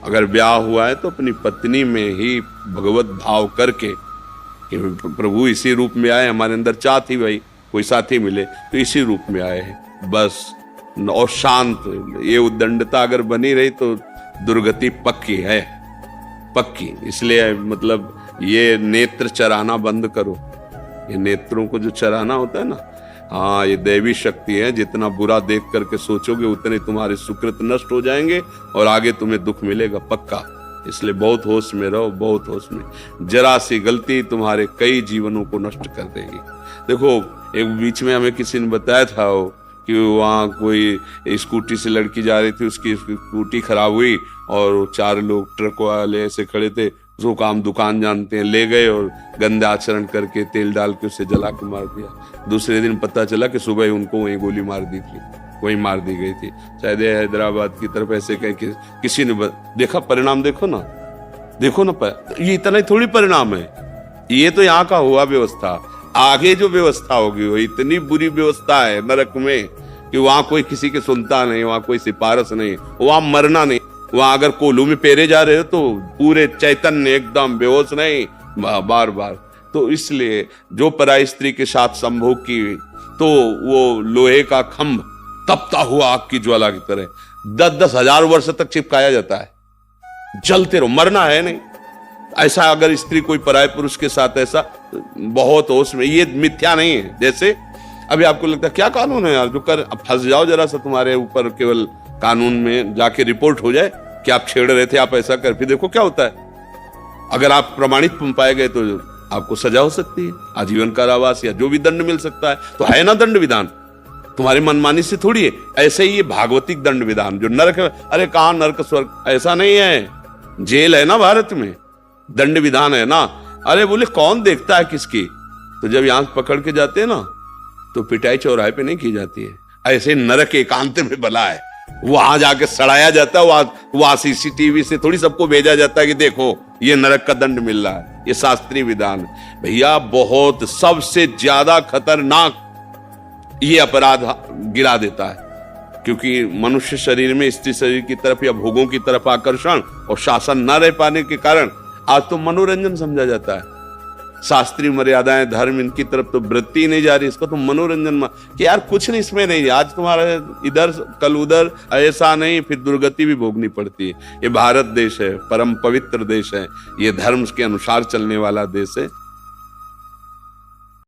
अगर ब्याह हुआ है तो अपनी पत्नी में ही भगवत भाव करके कि प्रभु इसी रूप में आए, हमारे अंदर चाह थी भाई कोई साथी मिले तो इसी रूप में आए हैं बस। और शांत, ये उद्दंडता अगर बनी रही तो दुर्गति पक्की है, पक्की। इसलिए मतलब ये नेत्र चराना बंद करो, ये नेत्रों को जो चराना होता है ना, हाँ ये दैवी शक्ति है। जितना बुरा देख करके सोचोगे उतने तुम्हारे सुकृत नष्ट हो जाएंगे और आगे तुम्हें दुख मिलेगा पक्का। इसलिए बहुत होश में रहो, बहुत होश में। जरा सी गलती तुम्हारे कई जीवनों को नष्ट कर देगी। देखो एक बीच में हमें किसी ने बताया था कि वहाँ कोई स्कूटी से लड़की जा रही थी, उसकी स्कूटी खराब हुई और 4 लोग ट्रक वाले ऐसे खड़े थे, जो काम दुकान जानते हैं, ले गए और गंदे आचरण करके तेल डाल के उसे जला के मार दिया। दूसरे दिन पता चला कि सुबह उनको वहीं गोली मार दी थी, वहीं मार दी गई थी। शायद हैदराबाद की तरफ ऐसे कहीं किसी ने देखा। परिणाम देखो ना, देखो ना, ये इतना ही थोड़ी परिणाम है, ये तो यहाँ का हुआ व्यवस्था। आगे जो व्यवस्था होगी वो इतनी बुरी व्यवस्था है नरक में कि वहां कोई किसी की सुनता नहीं, वहां कोई सिफारिश नहीं, वहां मरना नहीं। वहां अगर कोलू में पेरे जा रहे हो तो पूरे चैतन्य एकदम बेहोश नहीं, बार बार। तो इसलिए जो पराई स्त्री के साथ संभोग की तो वो लोहे का खंभ तपता हुआ आग की ज्वाला की तरह 10-10 हजार वर्ष तक चिपकाया जाता है, जलते रहो, मरना है नहीं। ऐसा अगर स्त्री कोई पराय पुरुष के साथ ऐसा, बहुत होश में, ये मिथ्या नहीं है। जैसे अभी आपको लगता है क्या कानून है यार, जो कर फंस जाओ जरा सा, तुम्हारे ऊपर केवल कानून में जाके रिपोर्ट हो जाए कि आप छेड़ रहे थे, आप ऐसा कर, फिर देखो क्या होता है। अगर आप प्रमाणित पाए गए तो आपको सजा हो सकती है, आजीवन कारावास या जो भी दंड मिल सकता है। तो है ना दंड विधान, तुम्हारी मनमानी से थोड़ी है। ऐसे ही ये भागवतिक दंड विधान जो नरक है, अरे कहां नरक स्वर्ग, ऐसा नहीं है, जेल है ना भारत में, दंड विधान है ना। अरे बोले कौन देखता है किसकी, तो जब यहां पकड़ के जाते हैं ना तो पिटाई चौराहे पे नहीं की जाती है, ऐसे नरक एकांत में बला है, वहां जाके सड़ाया जाता है। वहां सीसीटीवी से थोड़ी सबको भेजा जाता है कि देखो ये नरक का दंड मिल रहा है। ये शास्त्रीय विधान भैया, बहुत सबसे ज्यादा खतरनाक ये अपराध गिरा देता है, क्योंकि मनुष्य शरीर में स्त्री शरीर की तरफ या भोगों की तरफ आकर्षण और शासन न रह पाने के कारण आज तो मनोरंजन समझा जाता है। शास्त्रीय मर्यादाएं, धर्म, इनकी तरफ तो वृत्ति नहीं जा रही, इसको तो मनोरंजन कि यार कुछ नहीं इसमें नहीं, आज तुम्हारा इधर कल उधर, ऐसा नहीं, फिर दुर्गति भी भोगनी पड़ती है। ये भारत देश है, परम पवित्र देश है, ये धर्म के अनुसार चलने वाला देश है।